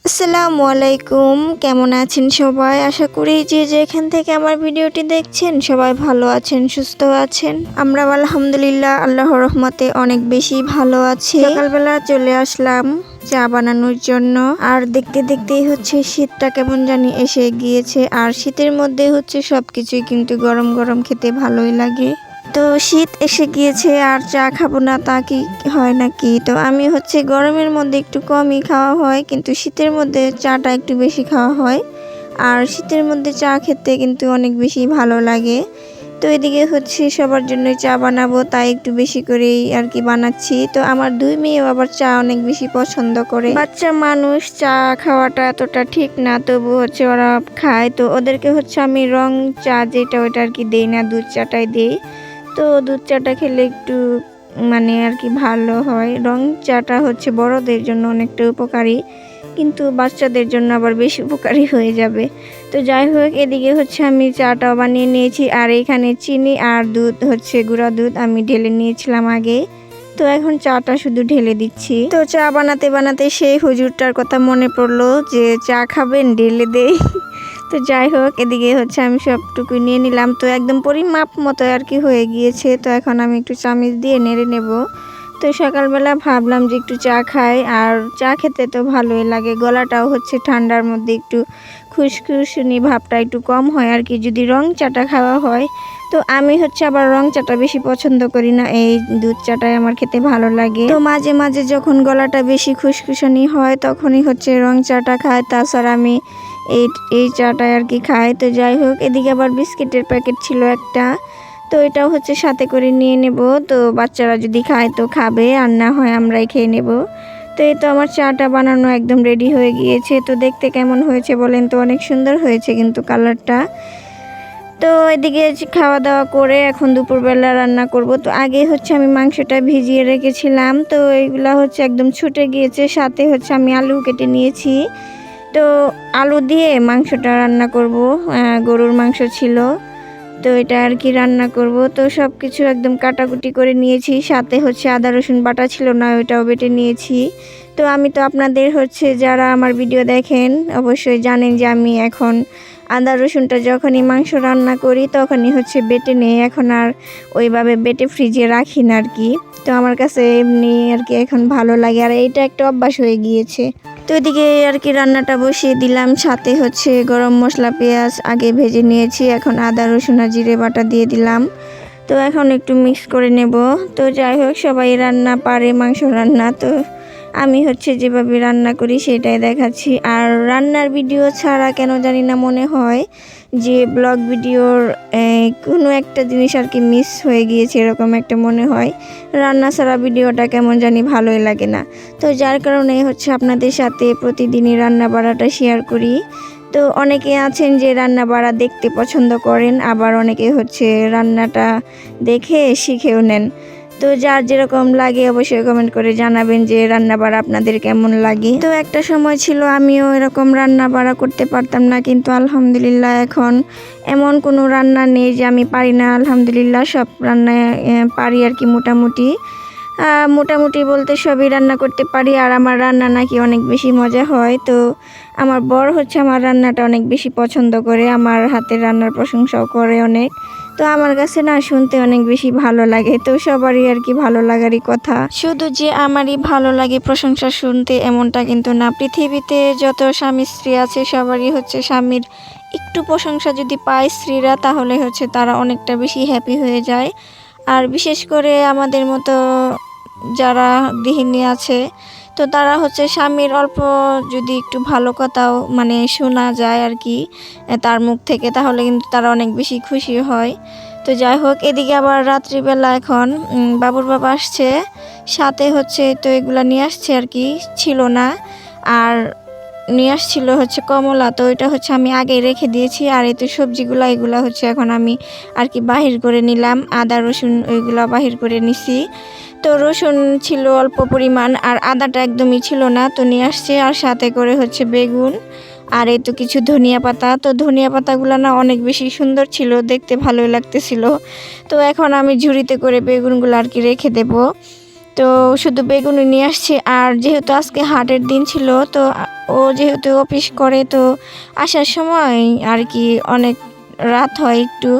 আসসালামু আলাইকুম, কেমন আছেন সবাই? আশা করি যে যেখান থেকে আমার ভিডিওটি দেখছেন সবাই ভালো আছেন, সুস্থ আছেন। আমরা আলহামদুলিল্লাহ আল্লাহর রহমতে অনেক বেশি ভালো আছি। সকালবেলা চলে আসলাম চা বানানোর জন্য। আর দেখতে দেখতেই হচ্ছে শীতটা কেমন জানি এসে গিয়েছে। আর শীতের মধ্যে হচ্ছে সবকিছুই কিন্তু গরম গরম খেতে ভালোই লাগে। তো শীত এসে গিয়েছে আর চা খাবো না তা কি হয় নাকি? তো আমি হচ্ছে গরমের মধ্যে একটু কমই খাওয়া হয়, কিন্তু শীতের মধ্যে চাটা একটু বেশি খাওয়া হয়। আর শীতের মধ্যে চা খেতে কিন্তু অনেক বেশি ভালো লাগে। তো এদিকে হচ্ছে সবার জন্য চা বানাবো, তাই একটু বেশি করেই আর কি বানাচ্ছি। তো আমার দুই মেয়েও আবার চা অনেক বেশি পছন্দ করে। বাচ্চা মানুষ চা খাওয়াটা এতটা ঠিক না, তবু হচ্ছে ওরা খায়। তো ওদেরকে হচ্ছে আমি রং চা যেটা ওইটা আর কি দেই না, দুধ চাটাই দিই। তো দুধ চাটা খেলে একটু মানে আর কি ভালো হয়। রং চাটা হচ্ছে বড়দের জন্য অনেকটা উপকারী, কিন্তু বাচ্চাদের জন্য আবার বেশি উপকারী হয়ে যাবে। তো যাই হোক, এদিকে হচ্ছে আমি চাটা বানিয়ে নিয়েছি। আর এখানে চিনি আর দুধ হচ্ছে গুঁড়া দুধ আমি ঢেলে নিয়েছিলাম আগে। তো এখন চাটা শুধু ঢেলে দিচ্ছি। তো চা বানাতে বানাতে সেই হুজুরটার কথা মনে পড়লো যে চা খাবেন, ঢেলে দেই। তো যাই হোক, এদিকে হচ্ছে আমি সবটুকু নিয়ে নিলাম। তো একদম পরিমাপ মতো আর কি হয়ে গিয়েছে। তো এখন আমি একটু চামচ দিয়ে নেড়ে নেব। তো সকালবেলা ভাবলাম যে একটু চা খাই, আর চা খেতে তো ভালোই লাগে। গলাটাও হচ্ছে ঠান্ডার মধ্যে একটু খুশখুশনি ভাবটা একটু কম হয় আর কি যদি রং চাটা খাওয়া হয়। তো আমি হচ্ছে আবার রং চাটা বেশি পছন্দ করি না, এই দুধ চাটাই আমার খেতে ভালো লাগে। তো মাঝে মাঝে যখন গলাটা বেশি খুশখুশনি হয় তখনই হচ্ছে রং চাটা খাই, তাছাড়া আমি এই চাটা আর কি খাই। তো যাই হোক, এদিকে আবার বিস্কিটের প্যাকেট ছিল একটা, তো এটাও হচ্ছে সাথে করে নিয়ে নেব। তো বাচ্চারা যদি খায় তো খাবে, আর না হয় আমরাই খেয়ে নেব। তো এই তো আমার চাটা বানানো একদম রেডি হয়ে গিয়েছে। তো দেখতে কেমন হয়েছে বলেন তো? অনেক সুন্দর হয়েছে কিন্তু কালারটা। তো এদিকে খাওয়া দাওয়া করে এখন দুপুরবেলা রান্না করব। তো আগে হচ্ছে আমি মাংসটা ভিজিয়ে রেখেছিলাম, তো এইগুলা হচ্ছে একদম ছুটে গিয়েছে। সাথে হচ্ছে আমি আলু কেটে নিয়েছি। তো আলু দিয়ে মাংসটা রান্না করব। গরুর মাংস ছিল, তো এটা আর কি রান্না করব। তো সব কিছু একদম কাটাকুটি করে নিয়েছি। সাথে হচ্ছে আদা রসুন বাটা ছিল না, ওইটাও বেটে নিয়েছি। তো আমি তো আপনাদের হচ্ছে যারা আমার ভিডিও দেখেন অবশ্যই জানেন যে আমি এখন আদা রসুনটা যখনই মাংস রান্না করি তখনই হচ্ছে বেটে নেই, এখন আর ওইভাবে বেটে ফ্রিজে রাখি না আর কি। তো আমার কাছে এমনি আর কি এখন ভালো লাগে, আর এইটা একটা অভ্যাস হয়ে গিয়েছে। তো এদিকে আর কি রান্নাটা বসিয়ে দিলাম। সাথে হচ্ছে গরম মশলা পেঁয়াজ আগে ভেজে নিয়েছি, এখন আদা রসুন আর জিরে বাটা দিয়ে দিলাম। তো এখন একটু মিক্স করে নেব। তো যাই হোক, সবাই রান্না পারে মাংস রান্না, তো আমি হচ্ছে যেভাবে রান্না করি সেটাই দেখাচ্ছি। আর রান্নার ভিডিও ছাড়া কেন জানি না মনে হয় যে ব্লগ ভিডিওর কোনো একটা জিনিস আর কি মিস হয়ে গিয়েছে, এরকম একটা মনে হয়। রান্না ছাড়া ভিডিওটা কেমন জানি ভালোই লাগে না। তো যার কারণে হচ্ছে আপনাদের সাথে প্রতিদিনই রান্না বাড়াটা শেয়ার করি। তো অনেকে আছেন যে রান্না বাড়া দেখতে পছন্দ করেন, আবার অনেকে হচ্ছে রান্নাটা দেখে শিখেও নেন। তো যার যেরকম লাগে অবশ্যই কমেন্ট করে জানাবেন যে রান্না বাড়া আপনাদের কেমন লাগে। তো একটা সময় ছিল আমিও এরকম রান্না বাড়া করতে পারতাম না, কিন্তু আলহামদুলিল্লাহ এখন এমন কোনো রান্না নেই যে আমি পারি না। আলহামদুলিল্লাহ সব রান্না পারি আর কি মোটামুটি। মোটামুটি বলতে সবই রান্না করতে পারি, আর আমার রান্না নাকি অনেক বেশি মজা হয়। তো আমার বর হচ্ছে আমার রান্নাটা অনেক বেশি পছন্দ করে, আমার হাতের রান্নার প্রশংসাও করে অনেক। তো আমার কাছে না শুনতে অনেক বেশি ভালো লাগে। তো সবারই আর কি ভালো লাগারই কথা, শুধু যে আমারই ভালো লাগে প্রশংসা শুনতে এমনটা কিন্তু না। পৃথিবীতে যত স্বামী স্ত্রী আছে সবারই হচ্ছে স্বামীর একটু প্রশংসা যদি পায় স্ত্রীরা, তাহলে হচ্ছে তারা অনেকটা বেশি হ্যাপি হয়ে যায়। আর বিশেষ করে আমাদের মতো যারা গৃহিণী আছে, তো তারা হচ্ছে স্বামীর অল্প যদি একটু ভালো কথাও মানে শোনা যায় আর কি তার মুখ থেকে, তাহলে কিন্তু তারা অনেক বেশি খুশি হয়। তো যাই হোক, এদিকে আবার রাত্রিবেলা এখন বাবুর বাবা আসছে, সাথে হচ্ছে তো এগুলা নিয়ে আসছে আর কি, ছিল না। আর নিয়ে আসছিল হচ্ছে কমলা, তো এটা হচ্ছে আমি আগে রেখে দিয়েছি। আর এই তো সবজিগুলা এগুলা হচ্ছে এখন আমি আর কি বাহির করে নিলাম, আদা রসুন ওইগুলা বাহির করে নিছি। তো রসুন ছিল অল্প পরিমাণ, আর আদাটা একদমই ছিল না, তো নিয়ে আসছে। আর সাথে করে হচ্ছে বেগুন, আর এই তো কিছু ধনিয়া পাতা। তো ধনিয়া পাতাগুলো না অনেক বেশি সুন্দর ছিল, দেখতে ভালোই লাগতেছিল। তো এখন আমি ঝুড়িতে করে বেগুনগুলো আর কি রেখে দেব। তো শুধু বেগুনি নিয়ে আসছে। আর যেহেতু আজকে হাটের দিন ছিল, তো ও যেহেতু অফিস করে, তো আসার সময় আর কি অনেক রাত হয় একটু।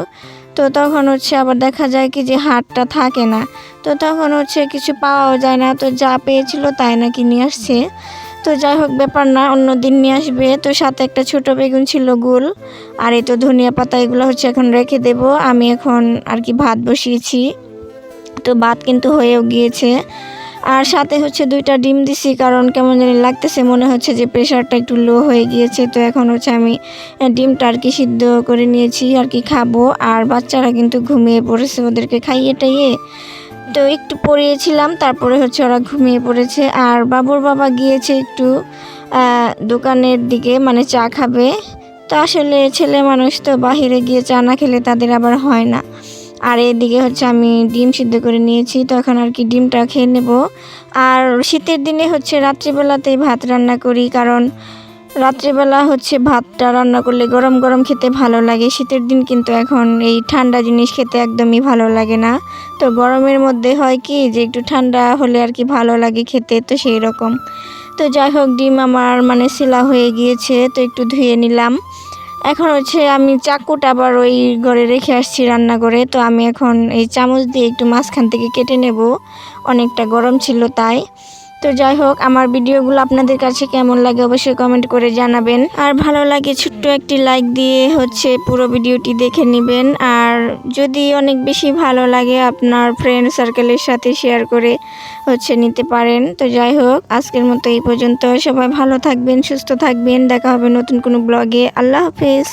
তো তখন হচ্ছে আবার দেখা যায় কি যে হাটটা থাকে না, তো তখন হচ্ছে কিছু পাওয়াও যায় না, তো যা পেয়েছিল তাই নাকি নিয়ে আসছে। তো যাই হোক, ব্যাপার না, অন্য দিন নিয়ে আসবে। তো সাথে একটা ছোট বেগুন ছিল গোল, আর এই তো ধনিয়া পাতা, এগুলো হচ্ছে এখন রেখে দেব। আমি এখন আর কি ভাত বসিয়েছি, তো ভাত কিন্তু হয়েও গিয়েছে। আর সাথে হচ্ছে 2টা ডিম দিছি, কারণ কেমন জানি লাগতেছে, মনে হচ্ছে যে প্রেশারটা একটু লো হয়ে গিয়েছে। তো এখন হচ্ছে আমি ডিমটা আর কি সিদ্ধ করে নিয়েছি আর কি খাবো। আর বাচ্চারা কিন্তু ঘুমিয়ে পড়েছে, ওদেরকে খাইয়ে টাইয়ে তো একটু পড়িয়েছিলাম, তারপরে হচ্ছে ওরা ঘুমিয়ে পড়েছে। আর বাবুর বাবা গিয়েছে একটু দোকানের দিকে, মানে চা খাবে। তো আসলে ছেলে মানুষ তো বাহিরে গিয়ে চা না খেলে তাদের আবার হয় না। আর এদিকে হচ্ছে আমি ডিম সিদ্ধ করে নিয়েছি, তো এখন আর কি ডিমটা খেয়ে নেব। আর শীতের দিনে হচ্ছে রাত্রিবেলাতেই ভাত রান্না করি, কারণ রাত্রিবেলা হচ্ছে ভাতটা রান্না করলে গরম গরম খেতে ভালো লাগে। শীতের দিন কিন্তু এখন এই ঠান্ডা জিনিস খেতে একদমই ভালো লাগে না। তো গরমের মধ্যে হয় কি যে একটু ঠান্ডা হলে আর কি ভালো লাগে খেতে, তো সেই রকম। তো যাই হোক, ডিম আমার মানে ছিলা হয়ে গিয়েছে, তো একটু ধুয়ে নিলাম। এখন হচ্ছে আমি চাকুটা আবার ওই ঘরে রেখে আসছি রান্না করে, তো আমি এখন এই চামচ দিয়ে একটু মাঝখান থেকে কেটে নেব, অনেকটা গরম ছিল তাই। তো যাই হোক, আমার ভিডিওগুলো আপনাদের কাছে কেমন লাগে অবশ্যই কমেন্ট করে জানাবেন। আর ভালো লাগে ছোট্ট একটি লাইক দিয়ে হচ্ছে পুরো ভিডিওটি দেখে নেবেন। আর যদি অনেক বেশি ভালো লাগে, আপনার ফ্রেন্ড সার্কেলের সাথে শেয়ার করে হচ্ছে নিতে পারেন। তো যাই হোক, আজকের মতো এই পর্যন্ত। সবাই ভালো থাকবেন, সুস্থ থাকবেন, দেখা হবে নতুন কোনো ব্লগে। আল্লাহ হাফেজ।